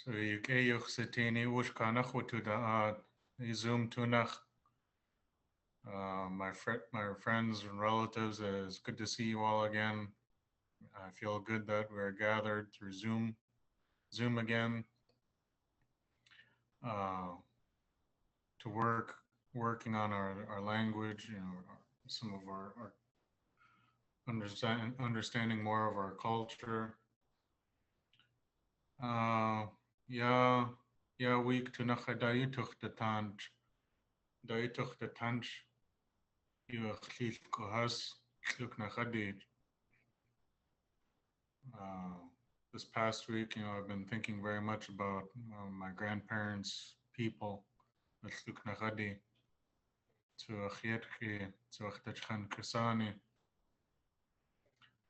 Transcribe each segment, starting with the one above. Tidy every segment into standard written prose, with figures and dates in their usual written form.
So you kayuk sitini ushkanach utudaat Zoom tunach. My friends and relatives, it's good to see you all again. I feel good that we're gathered through Zoom again, uh, to working on our language, some of our understanding more of our culture. Uh, yeah, yeah, week to nachadayutuch the tanch, dayutuch the tanch, you chlil kohas, kluk nachadid. Uh, this past week, I've been thinking very much about my grandparents' people, kluk nachadi, to achierki, to achtachkan krisani.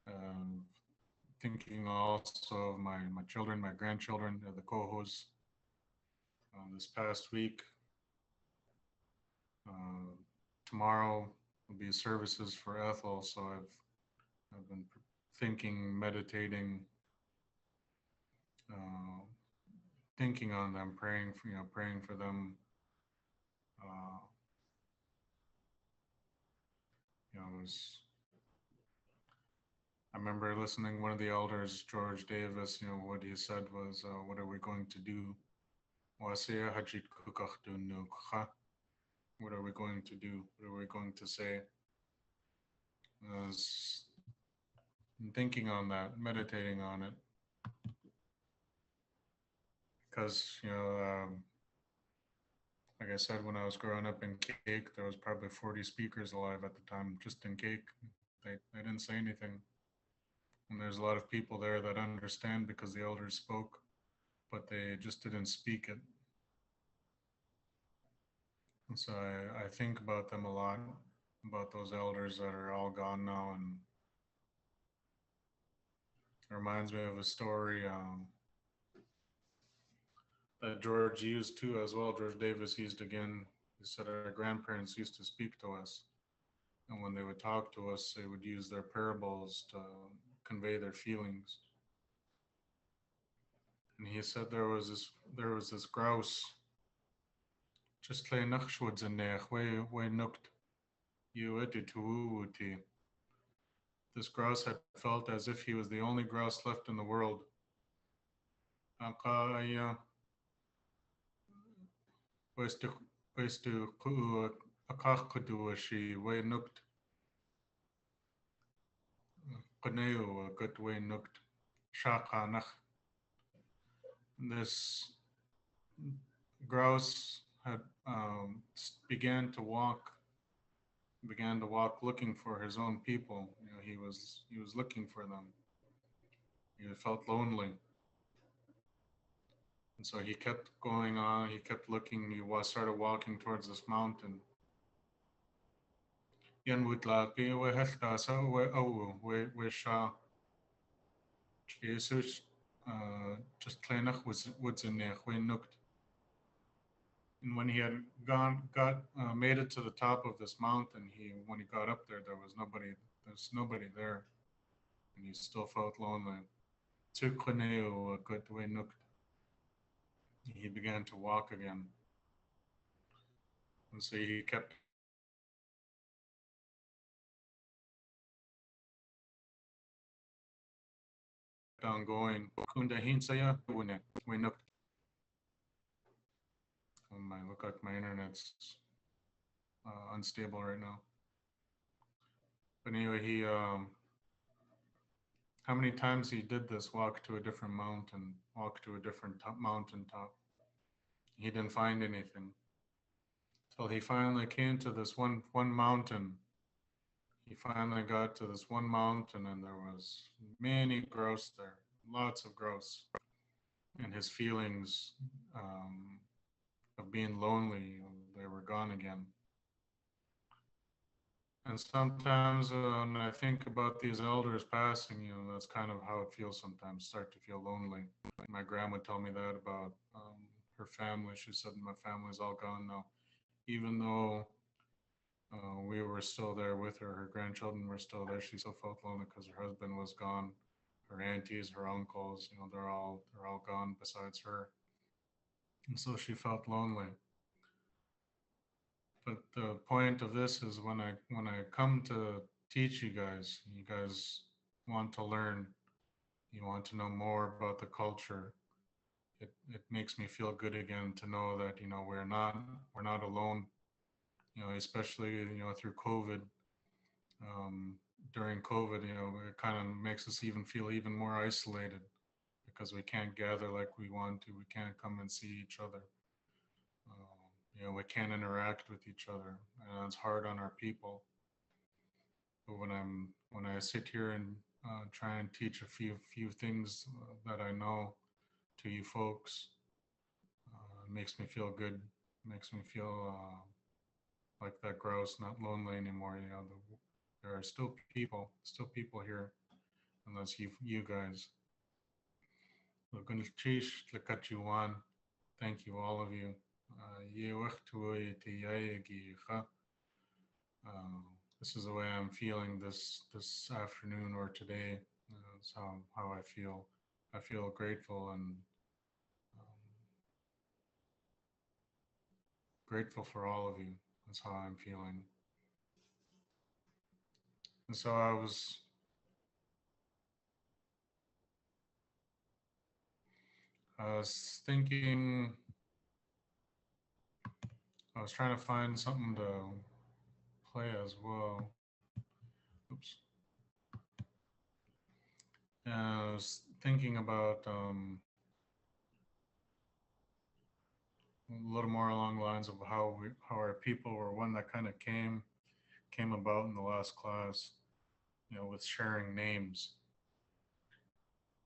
Um, Thinking also of my children, my grandchildren, the kohos. This past week, uh, tomorrow will be services for Ethel, so I've been thinking, meditating, uh, thinking on them, praying for them. Uh, was I remember listening one of the elders, George Davis. What he said was, "What are we going to do? Wasia hajit kukach dunukha. What are we going to do? What are we going to say?" I was thinking on that, meditating on it, because like I said, when I was growing up in Cake, there was probably 40 speakers alive at the time, just in Cake. They didn't say anything, and there's a lot of people there that understand because the elders spoke, but they just didn't speak it. And so I think about them a lot, about those elders that are all gone now, and it reminds me of a story that George used too as well. George Davis used again. He said our grandparents used to speak to us, and when they would talk to us, they would use their parables to convey their feelings. And he said there was this grouse just lay nachshwoods in there, way nooked you to. This grouse had felt as if he was the only grouse left in the world. Aka was to akach kudu she way nooked kaneu good way nooked shaka nach. This grouse had began to walk looking for his own people. He was looking for them. He felt lonely, and so he kept going on. He kept looking. He started walking towards this mountain. Yan wutlaki we helta so we sha Jesus just kleinach was woods in there we nooked. And when he had got made it to the top of this mountain, when he got up there, there's nobody there, and he still felt lonely. Tukkuneu good way nooked. He began to walk again, and so he kept on going. Kunda hinsaya we nooked. Look like my internet's unstable right now. But anyway, how many times he did this, walk to a different mountain, walk to a different mountaintop. He didn't find anything till he finally came to this one mountain. He finally got to this one mountain, and there was many grouse there, lots of grouse, and his feelings um, of being lonely, they were gone again. And sometimes when I think about these elders passing, that's kind of how it feels sometimes, start to feel lonely. My grandma would tell me that about her family. She said, my family's all gone now. Even though we were still there with her, her grandchildren were still there, she still felt lonely because her husband was gone. Her aunties, her uncles, they're all gone besides her. And so she felt lonely. But the point of this is when I come to teach you guys want to learn, you want to know more about the culture. It makes me feel good again to know that we're not alone. Especially through COVID. Um, During COVID, it kind of makes us even feel even more isolated because we can't gather like we want to. We can't come and see each other. We can't interact with each other, and it's hard on our people. But when I sit here and try and teach a few things that I know to you folks, it makes me feel good. It makes me feel like that grouse, not lonely anymore. There are still people here, and that's you guys. Thank you, all of you. Uh, this is the way I'm feeling this afternoon or today. That's how I feel. I feel grateful and um, grateful for all of you. That's how I'm feeling. And so I was thinking, I was trying to find something to play as well. Oops. And I was thinking about a little more along the lines of how our people were one that kind of came about in the last class. With sharing names.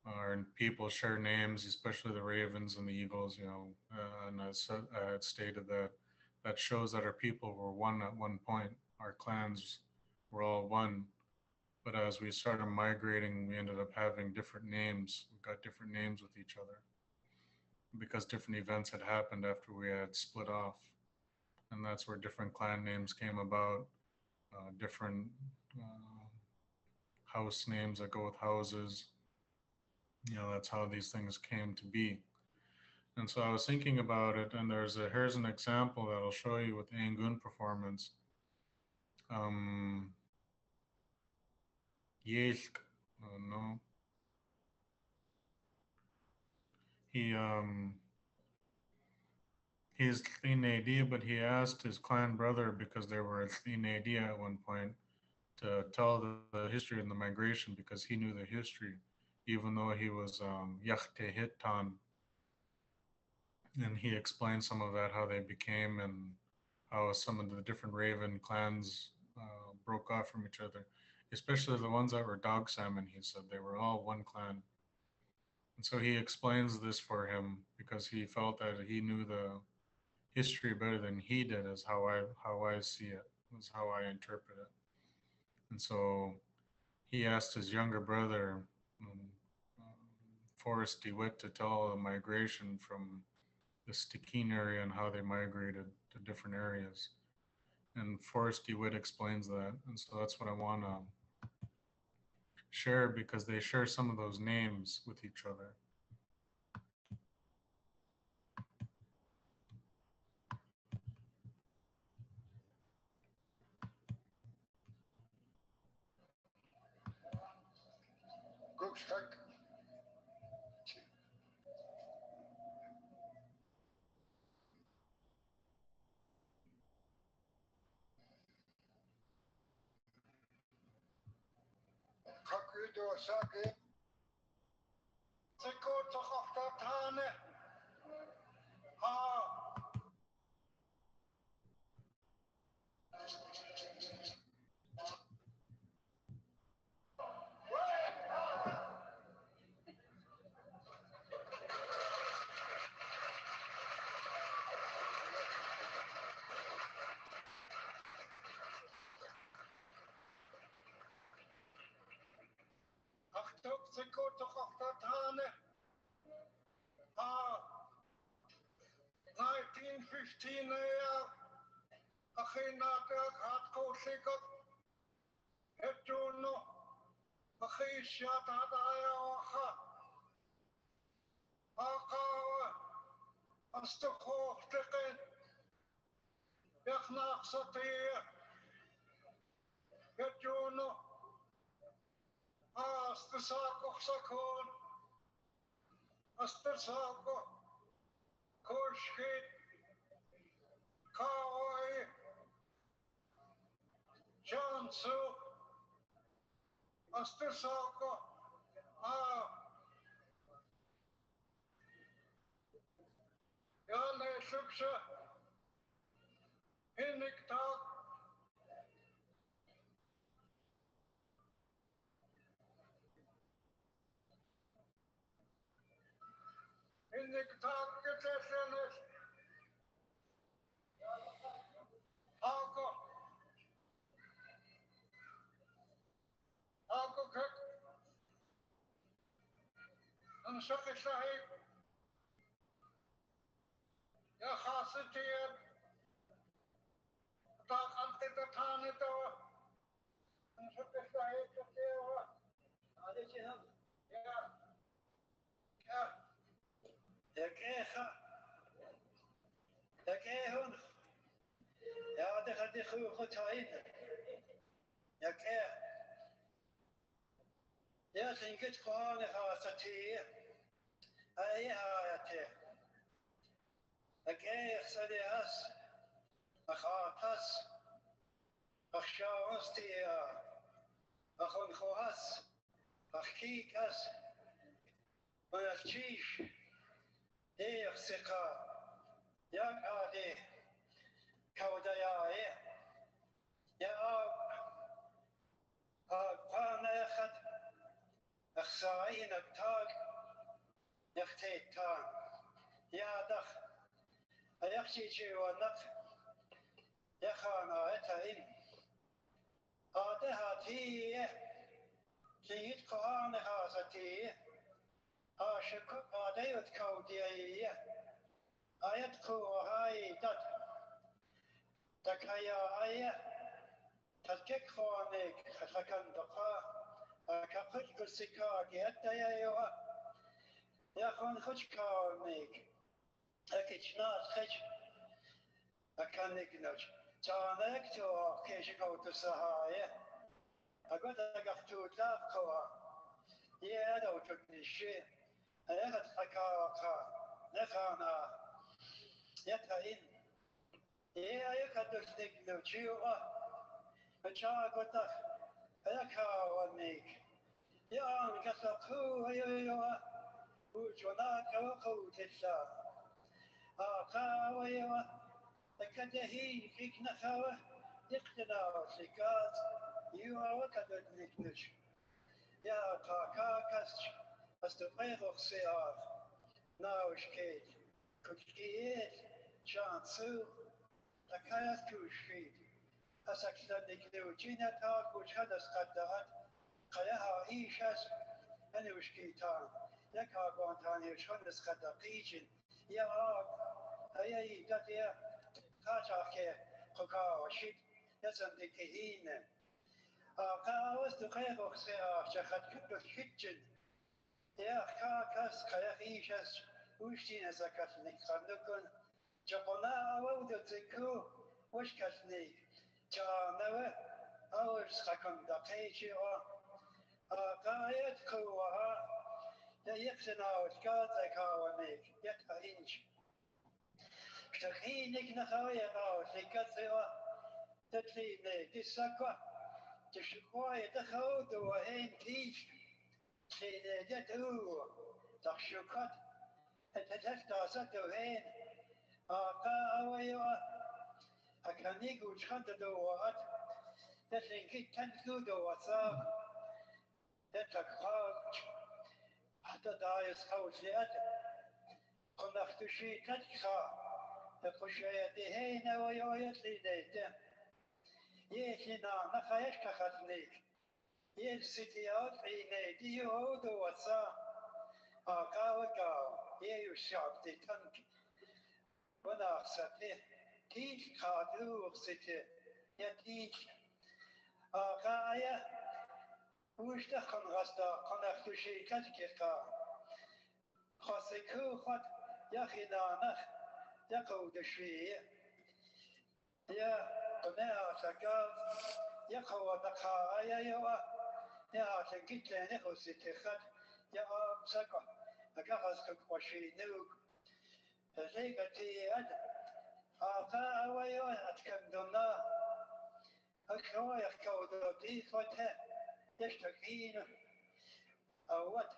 Our people share names, especially the Ravens and the Eagles. And I had stated that that shows that our people were one at one point. Our clans were all one. But as we started migrating, we ended up having different names. We got different names with each other because different events had happened after we had split off. And that's where different clan names came about, different uh, house names that go with houses. That's how these things came to be. And so I was thinking about it, and here's an example that I'll show you with Angun performance. Um, Yelk, no, he he's Thinadi, but he asked his clan brother because they were at Thinadi at one point to tell the history and the migration because he knew the history, even though he was Yachtehitan, and he explained some of that, how they became and how some of the different Raven clans broke off from each other, especially the ones that were dog salmon. He said they were all one clan. And so he explains this for him because he felt that he knew the history better than he did, is how I see it, is how I interpret it. And so he asked his younger brother, um, Forrest DeWitt, to tell the migration from the Stikine area and how they migrated to different areas. And Forrest DeWitt explains that. And so that's what I want to share because they share some of those names with each other. أستخوفتقن يخناق سطيع يجونو أستساقو سكون أستساقو كوشكيت كاوي جانسو أستساقو يالي شبشة إنك تاق إنك تاق كتسنس أكو كت انشق الشهيد يا خاصتي طاق أنت تتاني توا انشق الشهيد تتيوا هذا جهاز يا كيخة يا كيهون يا دخل خوخ تاين يا كيخ يا لينجت قوان خاصتي أي آياتي يا كيخ سدياس أخاطس أخشاوستي أخون خوهس أخكيكس ونخشيش إيخ سقا يا قادي كودياي يا قانا يخد أخساين التاج يختيتان يا دخ أيخشي جيوانك يخانا يتعين آدها تيه ليت قوان خاصتي آشك آديت كودياي آيت قوهاي دت تكايا آية تلكك خوانيك خكن دقا كقل كسكا جيتا يا يخون خش كارنيك أكيشنات خش أكانيك نج جانك تو كيش كوت سهاية أقول أقفتو تلاقوا يا لو تكنيشي أيغت حكاكا نخانا يتعين يا يكدسنك نجيوه أجاقتك أكاونيك يا أنكسقو يا وجناك وقوت الساعة آقاويوه أكدهي فيك نخوه يقتنا سكات يوا وكدنك نج يا قاكاكس أستطيق السياف ناوش كيت كتكيت شانسو تكايت كوشفيت أسكتنك نوجينا تاكوش هدس قدرت قياها إيشاس أنا وشكيتان يكا قوانتاني وشهدس قدقيجن يا أي داتيا كاتاكي قوكا وشيت يسندك هين قاوس تقيق أخسياف شخد كبك كتجن يا كاكاس قياك إيشاس وشتين أسكتنك خندقن جبنا وودتكو وشكتنك جانوه أوش سكن دقيقي قايت قوها يقتنا وشكاتك هاونيك يتهينش تخينك نخوية غاوش لكثرة تتلينك تسكوة تشكوية تخود وهين تيش تليدته تخشكت تتفتاسة وهين قاوية أكانيك وشخنت دوات تتلينك تنكو دوات تتكاج حتى دايس خوشيات قناخت شي تتكا تخشيتي هينا ويويت ليديته يشنا نخايش كخاتنيك يلسيتيات عيني ديو دواتسا وكاو يشعب تنك وناخسته تيش خادو سيتي يتيش قايا وش دخل غستا قناخت شي كتكا خاصكو خد يخي نانخ يقود الشيء يا قناع سكاف يقوى دقاء يوا يا تنقيت لين خصي تخد يا سكا أكاس كوشي نوك هزيكتي أد آقا ويا أتكندنا أكوا يخكود ديفته يشتكين أوت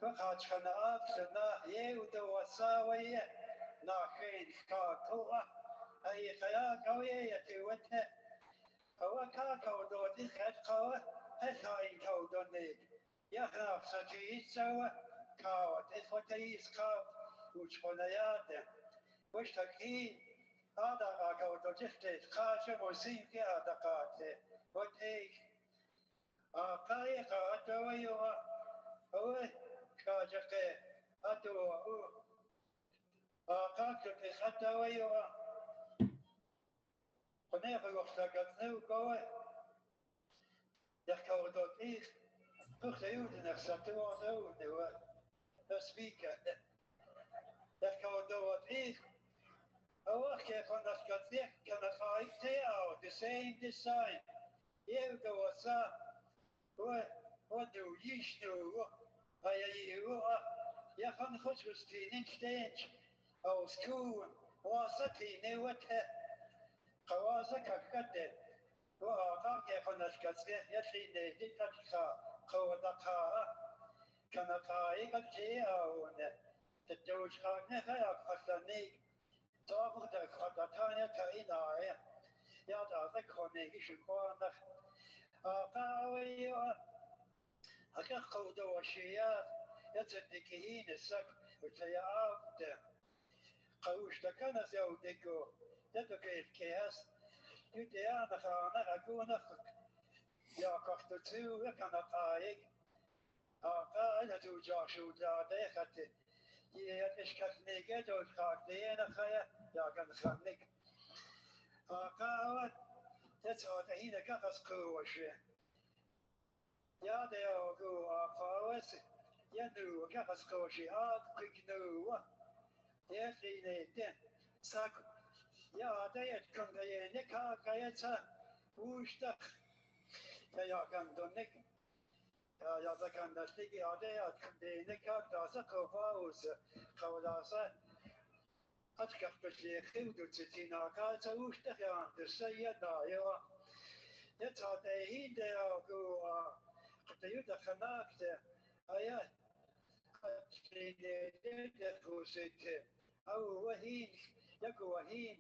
فقط خناق سنا يود وساوية ناخين كاكوة أي خيا قوية يتوته هو كاكو دودي خد قوة هساين كودوني يخناق ستيس سوا كاوت إخوتيس كاو وشخنياته وشتكين هذا كودو جفتت خاشم وسيمكي هذا قاته وتيك آقاي قاتو يوا هو كاجقي أتوا آقاك في خطا ويوا قناق وقتاقت نو قوي يحكو دوت إيخ بخت يودن أخسطوا نو نوا سبيكا يحكو دوت إيخ هو كيف نسكت ذيك كان خايتي أو the same design يودو وسا ودو يشنو هيا يخن خشبستين انشتينش أو سكون واسطي نوته قواسك كده وآقاك يخنش كسيه يشيني ديتك قودقاء كان قائق جيهون تدوش خاكني خياك خسنيك تابق دك خطتانيا كإنايا يا دازك خونيك شكوانك آقاوي هكا قودو وشيات يتصدقين السك وتيعاود قوش تكنا زودكو تدقي الكياس يديانا خانا أكون يا كختتو يكنا قايق قاعدة توجاشو دادي خطي يتشكتني قدو الخاكدين خيا يا كان خانك قاعد تتعطينا كفس قوشي يا ديوكو قاوس ينو كفس قوشي قيقنو يخينيتين ساكو يا ديت كنغينك هاكايتا وشتخ يا كندونك يا ذكان دستيكي يا ديت كنغينك هاكاسا كوفاوس قولاسا أتكف بشيخي ودوتسينا كاتا وشتخ يا عندسيا دايوا يتعطيهين ديوكو قد يدخناك أيات خوشت او وهين يكو وهين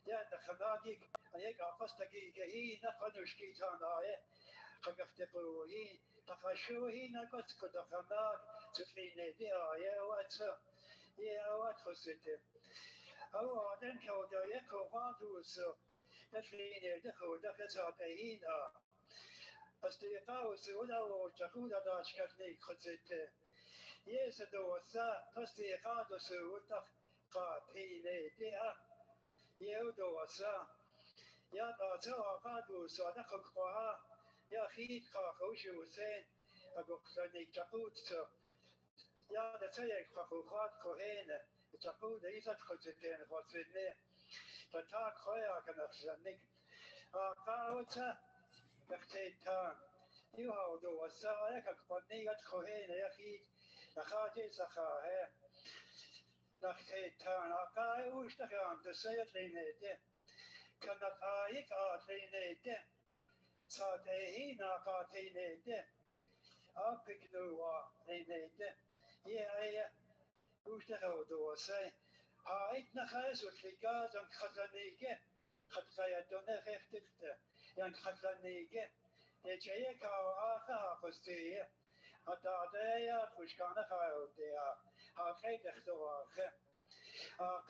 يا خلاقك ايك عفستكي كهين نخنوشكي تاناي خقفتقو هين تخشو هين كتكو دخناك تفيني دي ايا وات يا وات خوشت او عدن كودا يكو فادوس تفيني دخو دختا كهين استيقاوس ولو تخودا داشكتني خوشت Yes, dosa, tosti kado su utak ka pile dia. Yeu dosa, ya da zo kado su da kwa ya khit ka khoshu sen ago khani chakut so. Ya da tsaye ka khat kohene, chakut da isat khoten khotne. Ta ta khoya kana khzanik. Ka ota بختيتان يهودو وسائك قنية خوهين يا خيت نخاتي سخاه نختيتان أقاي وشتخان تسيت لينيته كنقايك آتينيته ساتيهين آقاتينيته أبكنوا لينيته يا وشتخودو وسائك هايت نخاس وتلقاز خزانيكه خزايدونه خيفتكته يعني خزانيكه يجيك آخا خستيه هتعطيها فشكانة خايوتيها هاخيت اختواخ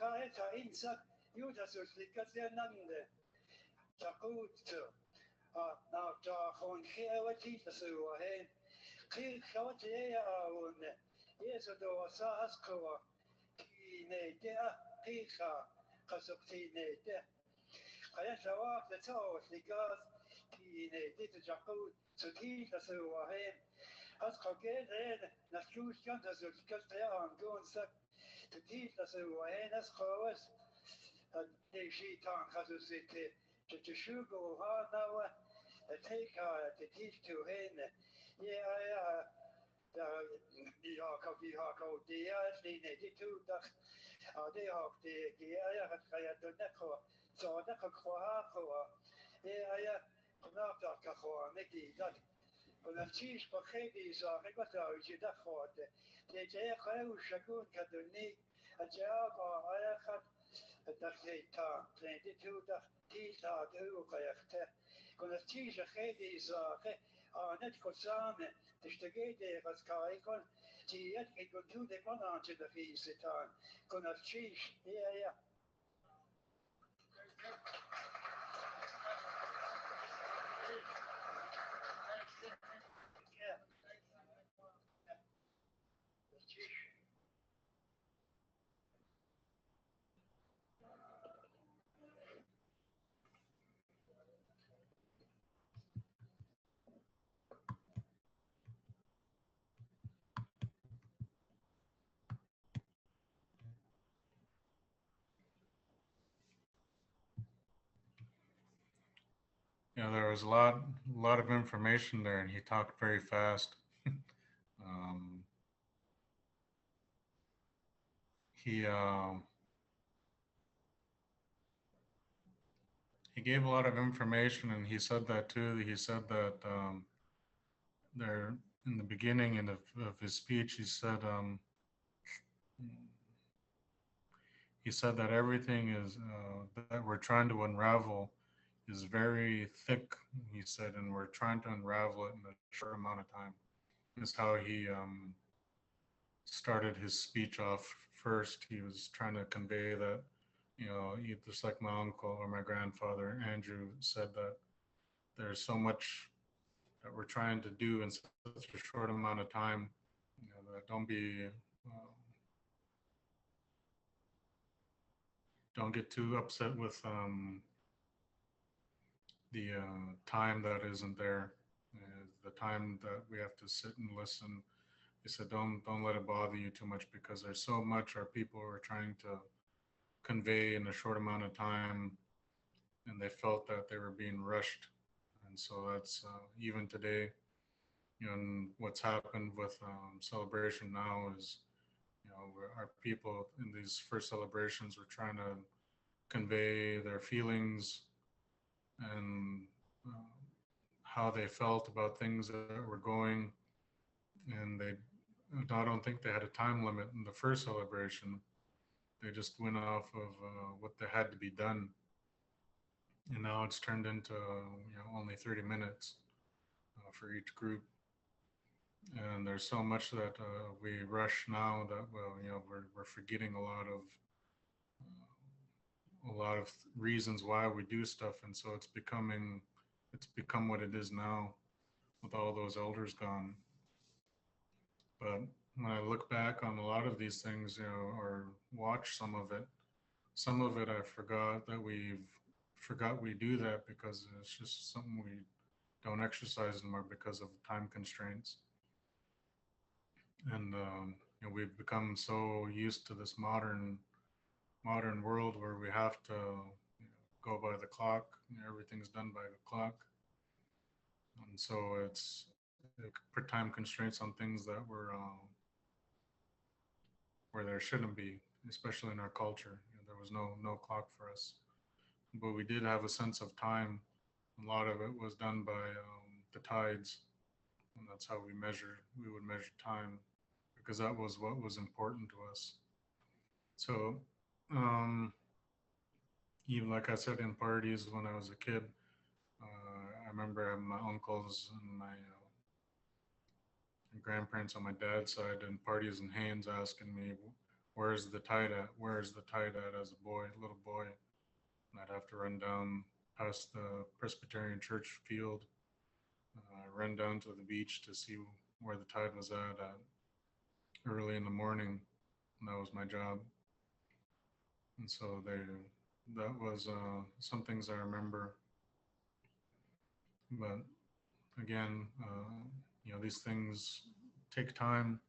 قايت إنسك يوتسوس لكسينند تقوت ناوتاخون خيوتي تسوهين خير خوتي آون يسدو ساسكوا كينيته قيخا قسقتينيته قيت لواك تتوس لكاس كينيته تجاقوت سكي تسوهين أسقى كيدين نسلوش كان تسوس كالتيان قونسك تتيت لسوين أسخوس ديشي تان خزوزيتي تتشوغو هانوا تيكا تتيت توهين يا Jaka dia line di tu dak ade hak de gia ya hat kaya to neko so da ka kwa kwa ya na ta ka kwa ne di dat ona chish pa khedi za ke ka ta ji da khot de je kha u shakun ka duni aja ba aya khat da ta di tu da ti ta du ka yakte ona chish khedi za ke net ko same تشتكي دي بس كايكون تيات يكون تو دي كون عن كده في ستان كنا تشيش هي Yeah, there was a lot of information there, and he talked very fast. um, he he gave a lot of information, and he said that too. He said that there in the beginning of his speech, he said that everything is that we're trying to unravel is very thick. He said, and we're trying to unravel it in a short amount of time. Is how he started his speech off first. He was trying to convey that, just like my uncle or my grandfather Andrew said, that there's so much that we're trying to do in such a short amount of time. That don't get too upset with the time that isn't there, the time that we have to sit and listen. He said, don't let it bother you too much because there's so much our people are trying to convey in a short amount of time, and they felt that they were being rushed. And so that's even today, and what's happened with celebration now is, our people in these first celebrations were trying to convey their feelings and uh, how they felt about things that were going, and I don't think they had a time limit in the first celebration. They just went off of what they had to be done, and now it's turned into only 30 minutes for each group. And there's so much that we rush now that, well, we're forgetting a lot of reasons why we do stuff, and so it's become what it is now with all those elders gone. But when I look back on a lot of these things, or watch some of it I forgot we do that because it's just something we don't exercise anymore because of time constraints. And we've become so used to this modern world where we have to go by the clock. Everything's done by the clock, and so it put time constraints on things that were where there shouldn't be, especially in our culture. There was no clock for us, but we did have a sense of time. A lot of it was done by the tides, and that's how we would measure time because that was what was important to us. So, even like I said, in parties when I was a kid, I remember having my uncles and my grandparents on my dad's side and parties in Haines asking me, "Where's the tide at? Where's the tide at?" As a boy, little boy, and I'd have to run down past the Presbyterian Church field, run down to the beach to see where the tide was at early in the morning, and that was my job. And so that was some things I remember. But again, these things take time.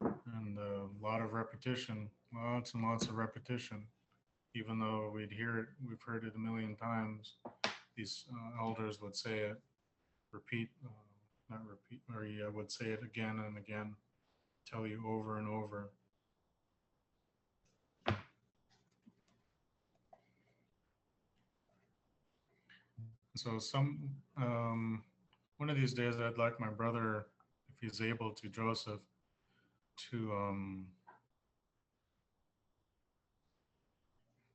and a lot of repetition, lots and lots of repetition. Even though we've heard it a million times. These elders would say it, repeat, not repeat, or you would say it again and again, tell you over and over. So one of these days, I'd like my brother, if he's able to, Joseph, to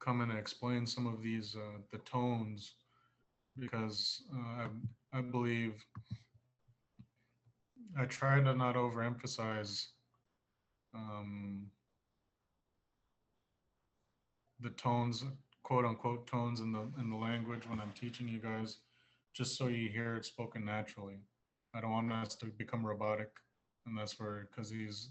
come and explain some of these the tones, because I believe I try to not overemphasize um, the tones, quote unquote tones in the language when I'm teaching you guys, just so you hear it spoken naturally. I don't want us to become robotic, and that's where, because these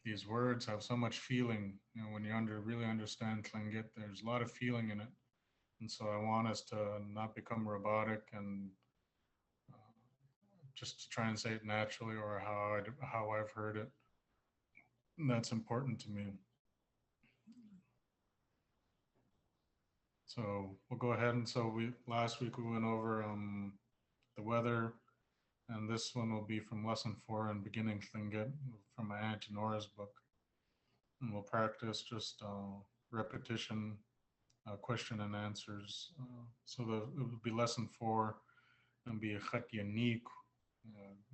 these words have so much feeling. You know, when you really understand Tlingit, there's a lot of feeling in it, and so I want us to not become robotic and uh, just to try and say it naturally or how I've heard it. And that's important to me. So we'll go ahead, and so we last week we went over the weather, and this one will be from lesson 4 and beginning Tlingit from my Auntie Nora's book, and we'll practice just repetition, question and answers. So it will be lesson 4 and be a chat yanik,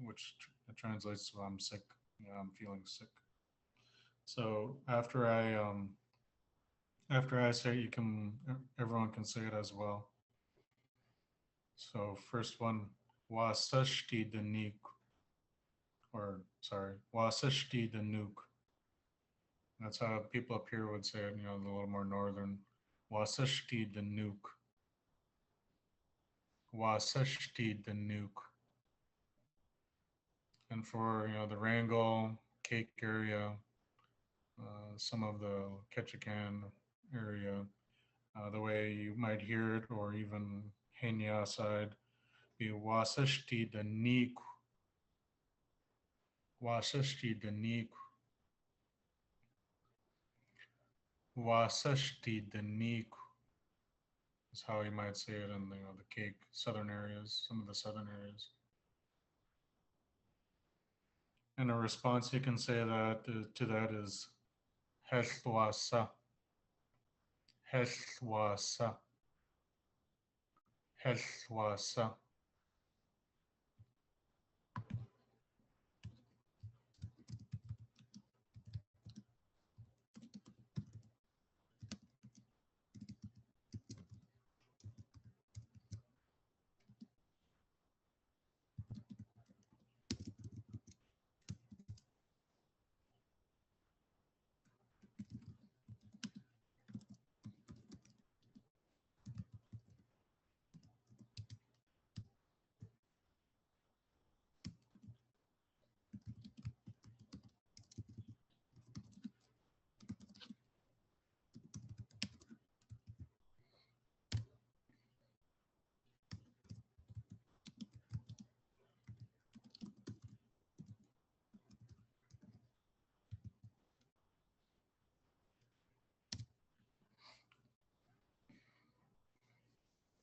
which translates to I'm sick. I'm feeling sick. So after I say it, everyone can say it as well. So first one, wasashti the nuke, or sorry, wasashti the nuke. That's how people up here would say it, a little more northern. Wasashti the nuke. Wasashti the nuke. And for, the Wrangell, Cake area, some of the Ketchikan area, the way you might hear it, or even Henya side, be Wasashti the Nik, Wasashti the Nik, Wasashti the Nik is how you might say it in the Cake southern areas, some of the southern areas. And a response you can say that to that is Helwasa, Helwasa, Helwasa.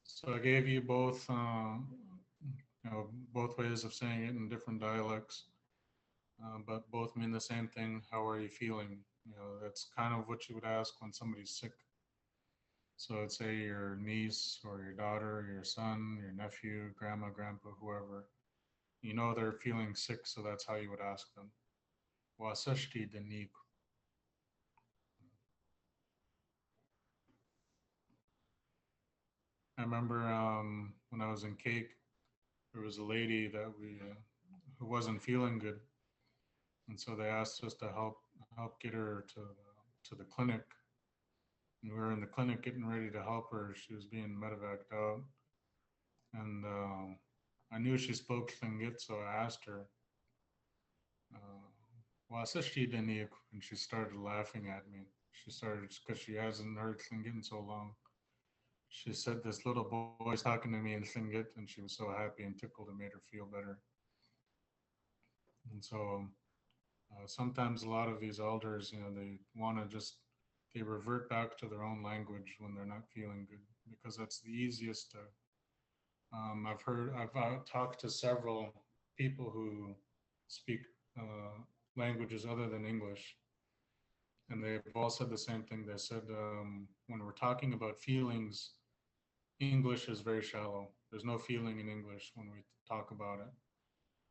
So I gave you both ways of saying it in different dialects, but both mean the same thing. How are you feeling? That's kind of what you would ask when somebody's sick. So let's say your niece or your daughter, your son, your nephew, grandma, grandpa, whoever. They're feeling sick, so that's how you would ask them. Wasashti denik. I remember when I was in Cake, there was a lady that we who wasn't feeling good, and so they asked us to help get her to the clinic. And we were in the clinic getting ready to help her. She was being medevaced out, and I knew she spoke Tlingit, so I asked her, "Wasashti Daniq," and she started laughing at me. She started because she hasn't heard Tlingit in so long. she said this little boy's talking to me in Lingit, and she was so happy and tickled. It made her feel better. And so sometimes a lot of these elders, they want to just they revert back to their own language when they're not feeling good because that's the easiest to. I've talked to several people who speak languages other than English, and they've all said the same thing. They said when we're talking about feelings, English is very shallow. There's no feeling in English when we talk about it.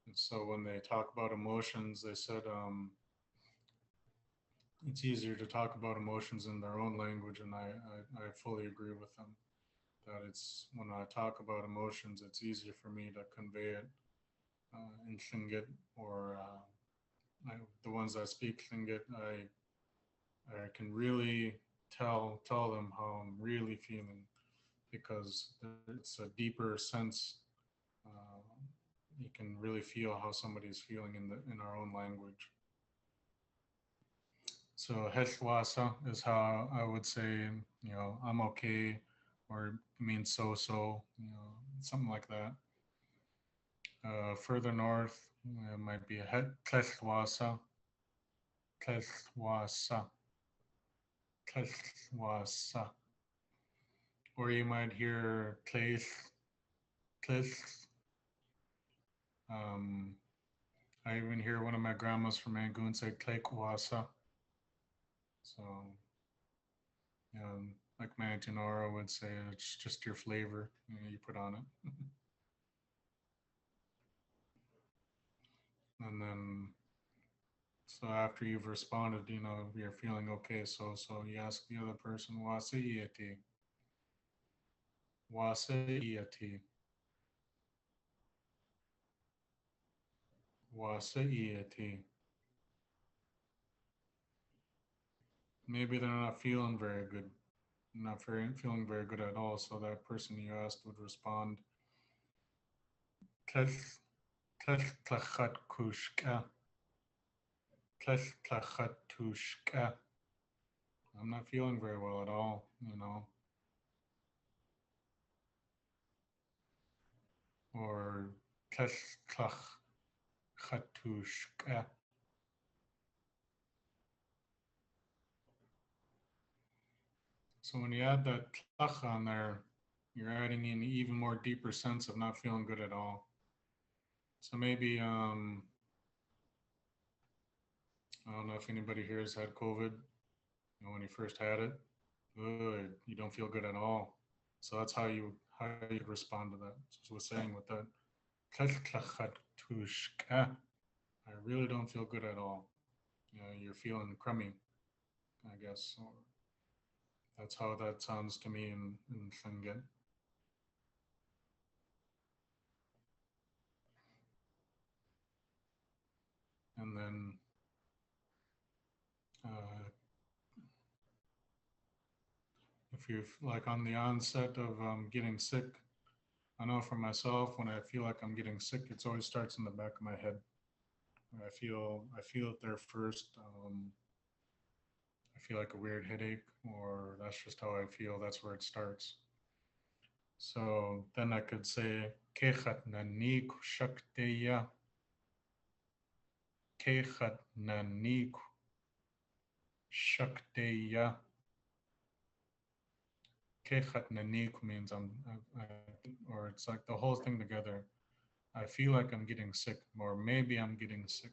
And so when they talk about emotions, they said it's easier to talk about emotions in their own language, and I fully agree with them that it's when I talk about emotions, it's easier for me to convey it in Tlingit or the ones that speak Tlingit. I can really tell them how I'm really feeling because it's a deeper sense. Uh, you can really feel how somebody's feeling in our own language. So heshwasa is how I would say, I'm okay, or it means so, something like that. Further north, it might be tleshwasa, tleshwasa, tleshwasa. Or you might hear tlesh. Um, I even hear one of my grandmas from Rangoon say tlekwasa. So, like my Auntie Nora would say, it's just your flavor you put on it. And then, so after you've responded, you're feeling okay. So you ask the other person, wasa iati, wasa iati, wasa iati. Maybe they're not feeling very good, feeling very good at all. So that person you asked would respond, tlach, tlach tlachat kushka, tlach tlachat tushka. I'm not feeling very well at all. Or tlach tlach chatushka. So when you add that tlach on there, you're adding in even more deeper sense of not feeling good at all. So maybe I don't know if anybody here has had COVID. When you first had it, good, you don't feel good at all. So that's how you respond to that. So we're saying with that, I really don't feel good at all. You're feeling crummy, I guess. Or that's how that sounds to me in Tlingit. And then uh, if you're like on the onset of getting sick, I know for myself when I feel like I'm getting sick, it always starts in the back of my head. I feel it there first. I feel like a weird headache, or that's just how I feel. That's where it starts. So then I could say kechat nanik shakteya, kechat nanik shakteya. Kechat nanik means or it's like the whole thing together. I feel like I'm getting sick, or maybe I'm getting sick.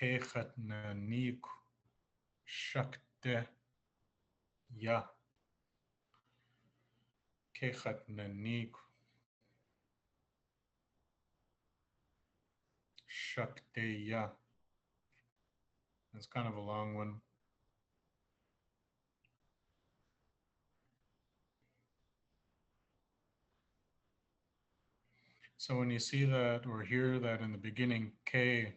Kechat nanik shakte ya. Kechat nanik shakte ya. It's kind of a long one. So when you see that or hear that in the beginning, Kei,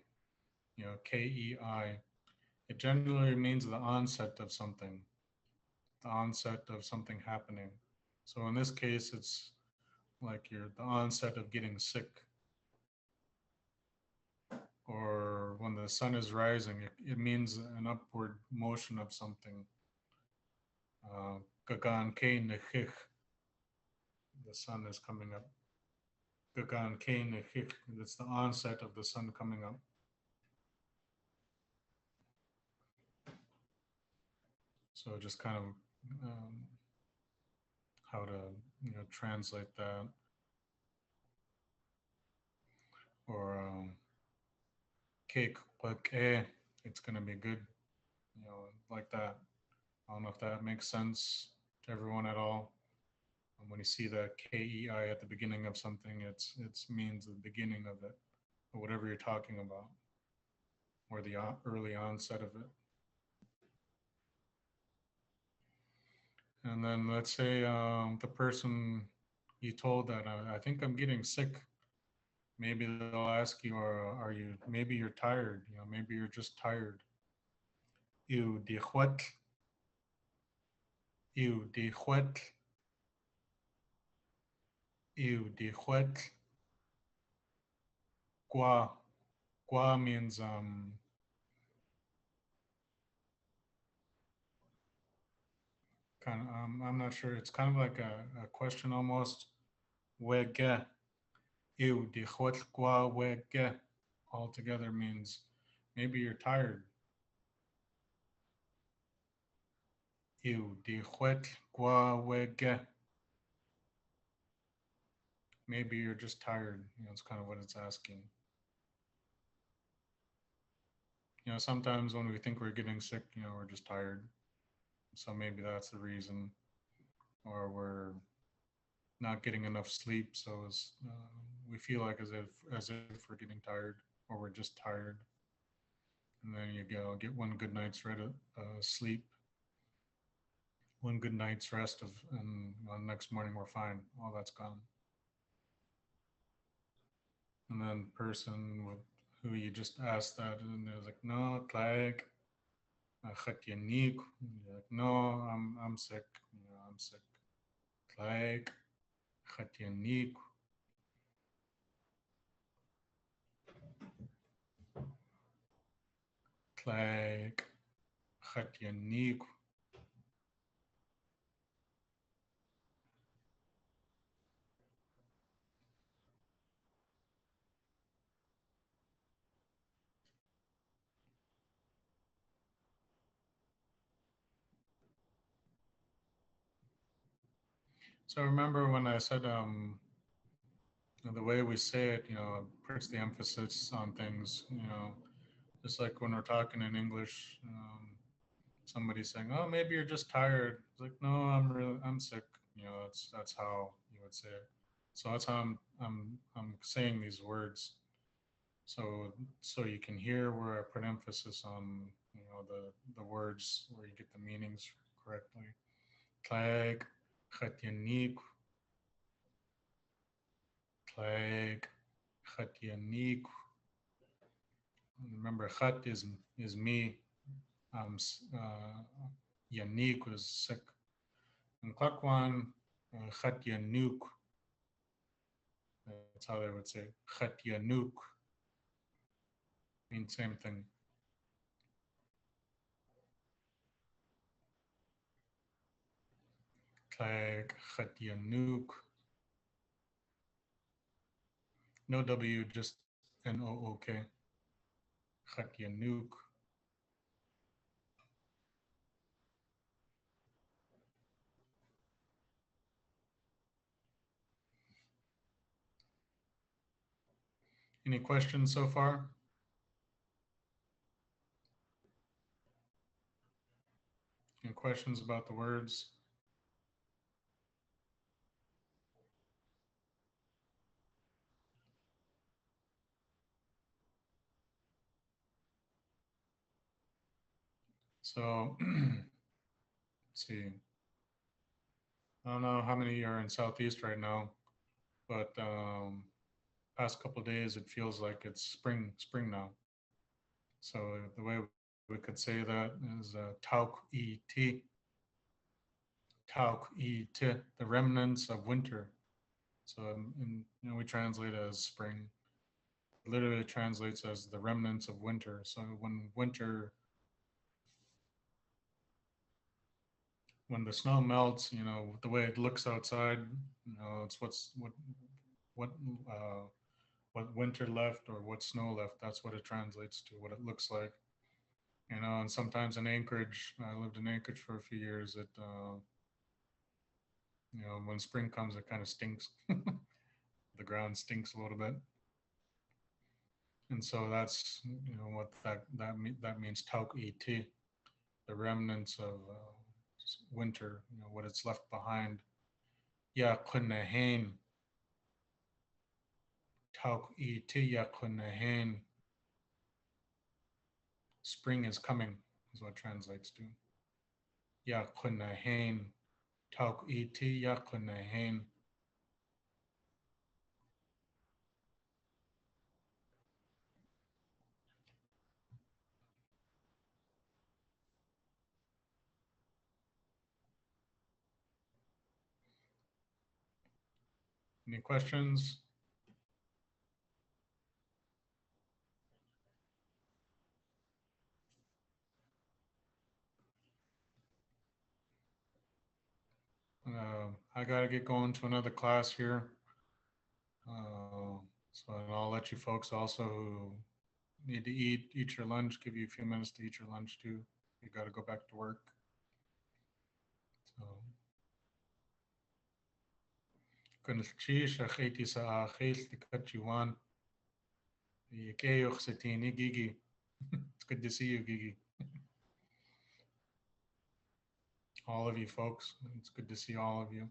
it generally means the onset of something, the onset of something happening. So in this case, it's like you're the onset of getting sick, or when the sun is rising, it means an upward motion of something. Gagan ke nechich, the sun is coming up. Gagan ke nechich, it's the onset of the sun coming up. So just kind of um, how to translate that, or cake like it's gonna be good, like that. I don't know if that makes sense to everyone at all. And when you see the KEI at the beginning of something, it's means the beginning of it, or whatever you're talking about, or the early onset of it. And then let's say the person you told that I think I'm getting sick. Maybe they'll ask you, or are you? Maybe you're tired. Maybe you're just tired. You dichwet, you dichwet, you dichwet. Gua, gua means kind of. I'm not sure. It's kind of like a question almost. Wege, you dichwet gua wege. Altogether means maybe you're tired. You dichwet gua wege. Maybe you're just tired. It's kind of what it's asking. Sometimes when we think we're getting sick, we're just tired. So maybe that's the reason, or we're not getting enough sleep. So we feel like as if we're getting tired, or we're just tired. And then you go get one good night's sleep, one good night's rest and next morning we're fine. All that's gone. And then person with who you just asked that, and they're like, no, like, you're like, no, I'm sick. I'm sick. Like, like, So remember when I said the way we say it, puts the emphasis on things, just like when we're talking in English, somebody's saying, "Oh, maybe you're just tired." It's like, "No, I'm sick." That's how you would say it. So that's how I'm saying these words. So you can hear where I put emphasis on, the words where you get the meanings correctly. Tlag, chatyanik, tlag, chatyanik. Remember, chat is me. Uh, Yanik was sick. And Kwakwan, chatyanuk. That's how they would say chatyanuk. Means same thing. Tlag, chatyanuk. No W, just Nook. Chatyanuk. Any questions so far? Any questions about the words? So, let's see. I don't know how many are in Southeast right now, but past couple days it feels like it's spring now. So the way we could say that is tauk et, tauk et, the remnants of winter. So, we translate it as spring. It literally translates as the remnants of winter. So when the snow melts, the way it looks outside, it's what uh, what winter left or what snow left. That's what it translates to. What it looks like. And sometimes in Anchorage, I lived in Anchorage for a few years. When spring comes, it kind of stinks. The ground stinks a little bit, and so that's what that means. Tauk et, the remnants of winter. What it's left behind. Ya kunnahain, tauk et ya kunnahain. Spring is coming, is what it translates to. Ya kunnahain, tauk et ya kunnahain. Any questions? I gotta get going to another class here. So I'll let you folks also who need to eat your lunch, give you a few minutes to eat your lunch too. You gotta go back to work. So Gigi. It's good to see you, Gigi. All of you folks. It's good to see all of you.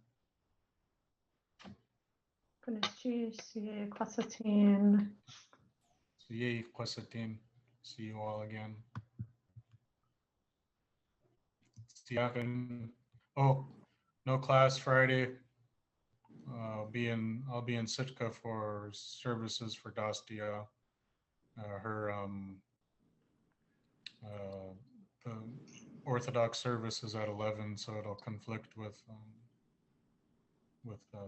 See you all again. Oh, no class Friday. I'll be in Sitka for services for Dastia. Her the Orthodox service is at 11, so it'll conflict with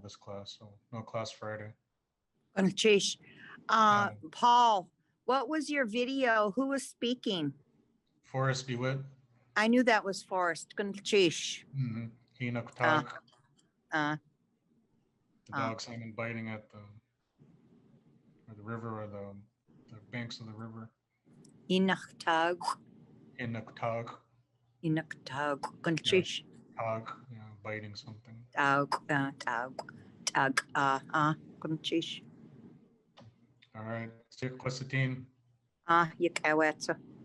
this class. So no class Friday. Chish, Paul, what was your video? Who was speaking? Forrest DeWitt. I knew that was Forrest. Chish. Enoch Tog. The dog Simon biting at the river or the banks of the river. Enoch Tog. Enoch Tog. Enoch Tog. Chish. Tog, biting something. Tog. Chish. All right. Kwasatin. Yakawetsa.